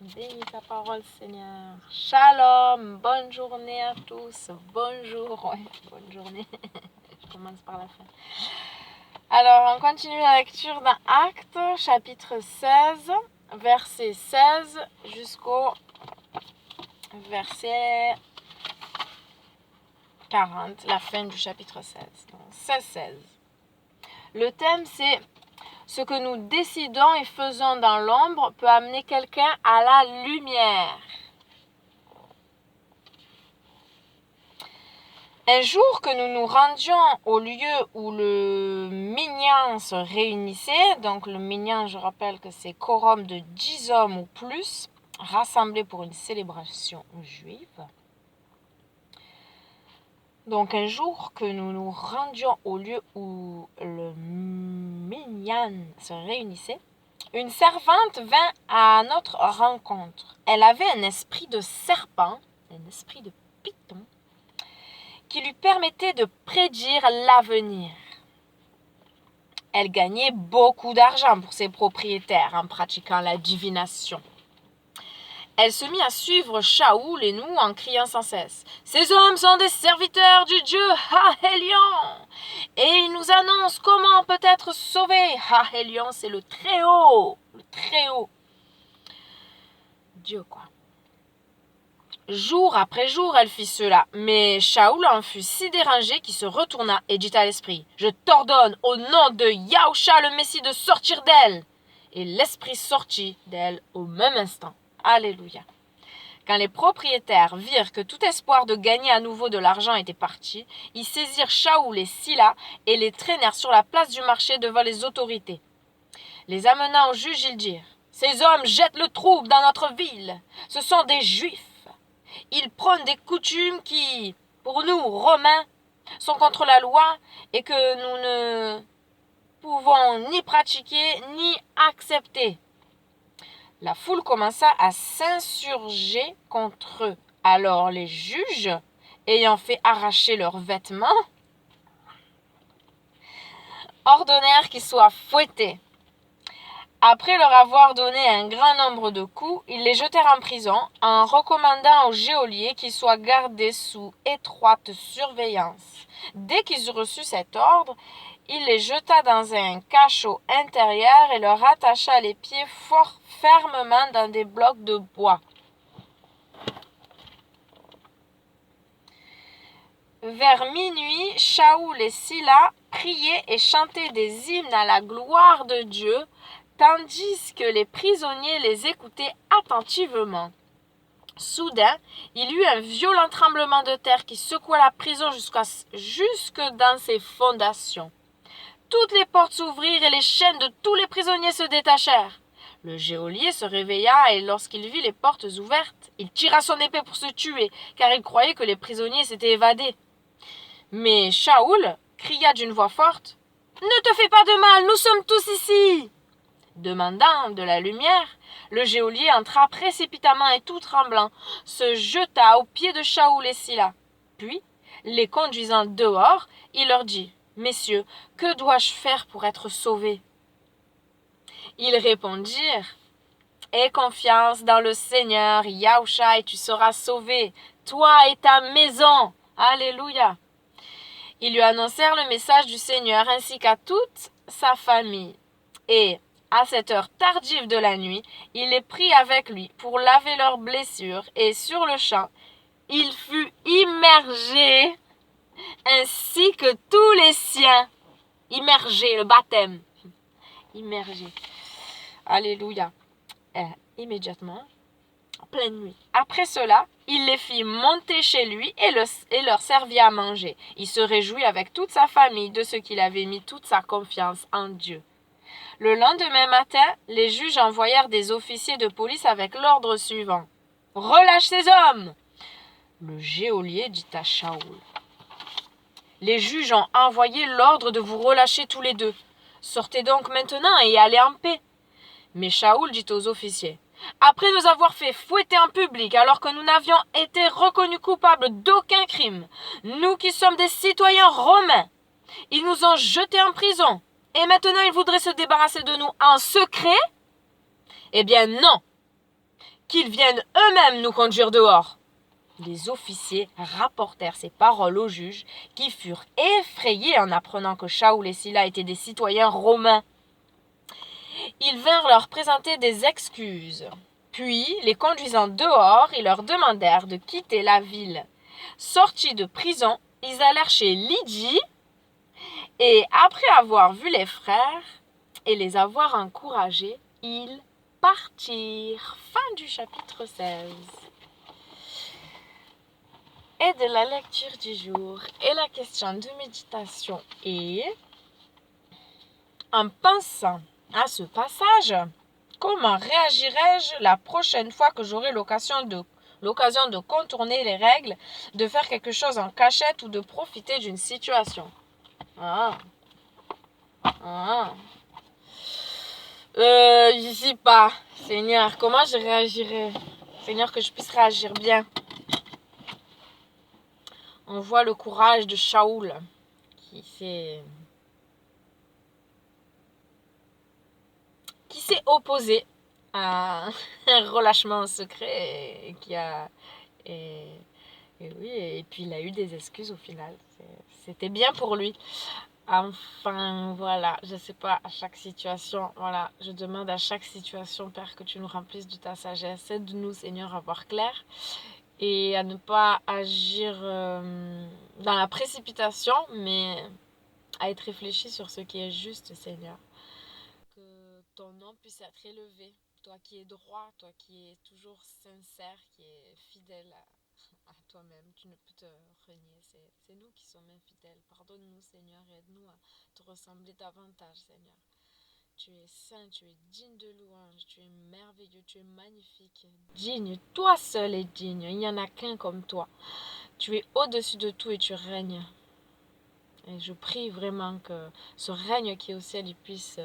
Bénis ta parole, Seigneur. Shalom, bonne journée à tous. Bonjour, ouais, bonne journée. Je commence par la fin. Alors, on continue la lecture dans Actes, chapitre 16, verset 16 jusqu'au verset 40, la fin du chapitre 16. Donc, 16. Le thème, c'est « Ce que nous décidons et faisons dans l'ombre peut amener quelqu'un à la lumière ». Un jour que nous nous rendions au lieu où le minyan se réunissait, donc le minyan, je rappelle que c'est quorum de 10 hommes ou plus, rassemblés pour une célébration juive. Donc un jour que nous nous rendions au lieu où le minyan se réunissait, une servante vint à notre rencontre. Elle avait un esprit de serpent, un esprit de python, qui lui permettait de prédire l'avenir. Elle gagnait beaucoup d'argent pour ses propriétaires en pratiquant la divination. Elle se mit à suivre Shaoul et nous en criant sans cesse « Ces hommes sont des serviteurs du Dieu Ha-Hélion et ils nous annoncent comment on peut être sauvé. Ha-Hélion, c'est le Très-Haut, le Très-Haut. Dieu, quoi. » Jour après jour, elle fit cela, mais Shaoul en fut si dérangé qu'il se retourna et dit à l'esprit « Je t'ordonne au nom de Yahusha le Messie de sortir d'elle !» Et l'esprit sortit d'elle au même instant. Alléluia. Quand les propriétaires virent que tout espoir de gagner à nouveau de l'argent était parti, ils saisirent Shaoul et Sila et les traînèrent sur la place du marché devant les autorités. Les amenant au juge, ils dirent « Ces hommes jettent le trouble dans notre ville. Ce sont des Juifs. Ils prônent des coutumes qui, pour nous, Romains, sont contre la loi et que nous ne pouvons ni pratiquer ni accepter. » La foule commença à s'insurger contre eux. Alors les juges, ayant fait arracher leurs vêtements, ordonnèrent qu'ils soient fouettés. Après leur avoir donné un grand nombre de coups, ils les jetèrent en prison en recommandant au geôlier qu'ils soient gardés sous étroite surveillance. Dès qu'ils eurent reçu cet ordre, il les jeta dans un cachot intérieur et leur attacha les pieds fort fermement dans des blocs de bois. Vers minuit, Shaoul et Sila priaient et chantaient des hymnes à la gloire de Dieu, tandis que les prisonniers les écoutaient attentivement. Soudain, il y eut un violent tremblement de terre qui secoua la prison jusque dans ses fondations. Toutes les portes s'ouvrirent et les chaînes de tous les prisonniers se détachèrent. Le geôlier se réveilla et lorsqu'il vit les portes ouvertes, il tira son épée pour se tuer, car il croyait que les prisonniers s'étaient évadés. Mais Shaoul cria d'une voix forte « Ne te fais pas de mal, nous sommes tous ici !» Demandant de la lumière, le geôlier entra précipitamment et tout tremblant, se jeta aux pieds de Shaoul et Sila. Puis, les conduisant dehors, il leur dit « Messieurs, que dois-je faire pour être sauvé ?» Ils répondirent « Aie confiance dans le Seigneur, Yahusha, et tu seras sauvé, toi et ta maison. » Alléluia. Ils lui annoncèrent le message du Seigneur ainsi qu'à toute sa famille. Et, à cette heure tardive de la nuit, il les prit avec lui pour laver leurs blessures, et sur le champ, il fut immergé, ainsi que tous les siens. Immergé, le baptême. Immergé. Alléluia. Immédiatement, en pleine nuit. Après cela, il les fit monter chez lui et leur servit à manger. Il se réjouit avec toute sa famille de ce qu'il avait mis toute sa confiance en Dieu. Le lendemain matin, les juges envoyèrent des officiers de police avec l'ordre suivant. « Relâche ces hommes !» Le geôlier dit à Shaoul. « Les juges ont envoyé l'ordre de vous relâcher tous les deux. Sortez donc maintenant et allez en paix. » Mais Shaoul dit aux officiers, « Après nous avoir fait fouetter en public alors que nous n'avions été reconnus coupables d'aucun crime, nous qui sommes des citoyens romains, ils nous ont jetés en prison. Et maintenant, ils voudraient se débarrasser de nous en secret ? Eh bien non, qu'ils viennent eux-mêmes nous conduire dehors. » Les officiers rapportèrent ces paroles aux juges, qui furent effrayés en apprenant que Shaoul et Sila étaient des citoyens romains. Ils vinrent leur présenter des excuses. Puis, les conduisant dehors, ils leur demandèrent de quitter la ville. Sortis de prison, ils allèrent chez Lydie, et après avoir vu les frères et les avoir encouragés, ils partirent. Fin du chapitre 16. Et de la lecture du jour. Et la question de méditation est: en pensant à ce passage, comment réagirais-je la prochaine fois que j'aurai l'occasion de contourner les règles, de faire quelque chose en cachette ou de profiter d'une situation? Je sais pas. Seigneur, comment je réagirais? Seigneur, que je puisse réagir bien. On voit le courage de Shaoul qui s'est opposé à un relâchement secret et qui a... Et oui, et puis il a eu des excuses au final. C'était bien pour lui. Enfin, voilà, je sais pas, à chaque situation, voilà, je demande à chaque situation, Père, que tu nous remplisses de ta sagesse. Aide-nous, Seigneur, à voir clair et à ne pas agir dans la précipitation, mais à être réfléchi sur ce qui est juste, Seigneur. Que ton nom puisse être élevé, toi qui es droit, toi qui es toujours sincère, qui es fidèle à toi-même, tu ne peux te renier, c'est nous qui sommes infidèles. Pardonne-nous, Seigneur, et aide-nous à te ressembler davantage, Seigneur. Tu es saint, tu es digne de louange, tu es merveilleux, tu es magnifique, digne, toi seul es digne, il n'y en a qu'un comme toi. Tu es au-dessus de tout et tu règnes. Et je prie vraiment que ce règne qui est au ciel, il puisse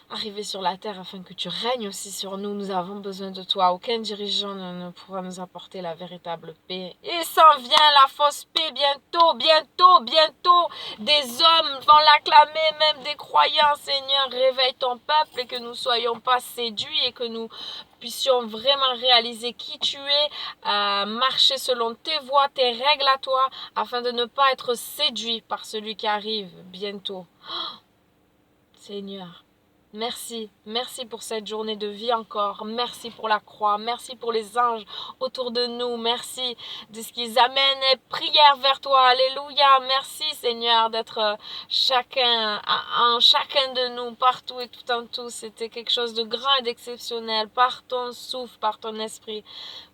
arriver sur la terre afin que tu règnes aussi sur nous. Nous avons besoin de toi. Aucun dirigeant ne pourra nous apporter la véritable paix. Et s'en vient la fausse paix bientôt, bientôt, bientôt. Des hommes vont l'acclamer, même des croyants. Seigneur, réveille ton peuple et que nous ne soyons pas séduits et que nous puissions vraiment réaliser qui tu es, marcher selon tes voies, tes règles à toi, afin de ne pas être séduits par celui qui arrive bientôt. Oh, Seigneur, merci, merci pour cette journée de vie encore, merci pour la croix, merci pour les anges autour de nous, merci de ce qu'ils amènent les prières vers toi, alléluia, merci Seigneur d'être chacun de nous, partout et tout en tout, c'était quelque chose de grand et d'exceptionnel, par ton souffle, par ton esprit,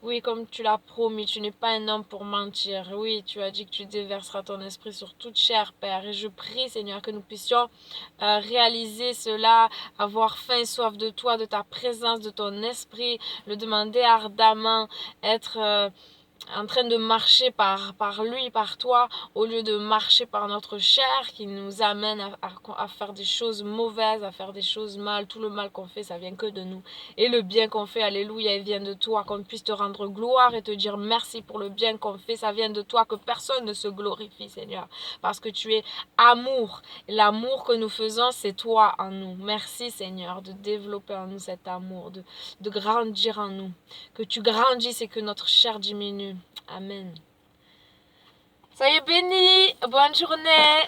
oui, comme tu l'as promis, tu n'es pas un homme pour mentir, oui, tu as dit que tu déverseras ton esprit sur toute chair, Père, et je prie Seigneur que nous puissions réaliser cela, avoir faim et soif de toi, de ta présence, de ton esprit, le demander ardemment, être en train de marcher par lui, par toi, au lieu de marcher par notre chair qui nous amène à faire des choses mauvaises, à faire des choses mal. Tout le mal qu'on fait, ça vient que de nous. Et le bien qu'on fait, alléluia, il vient de toi, qu'on puisse te rendre gloire et te dire merci pour le bien qu'on fait. Ça vient de toi, que personne ne se glorifie, Seigneur, parce que tu es amour. L'amour que nous faisons, c'est toi en nous. Merci, Seigneur, de développer en nous cet amour, de grandir en nous. Que tu grandisses et que notre chair diminue. Amen. Soyez bénis. Bonne journée.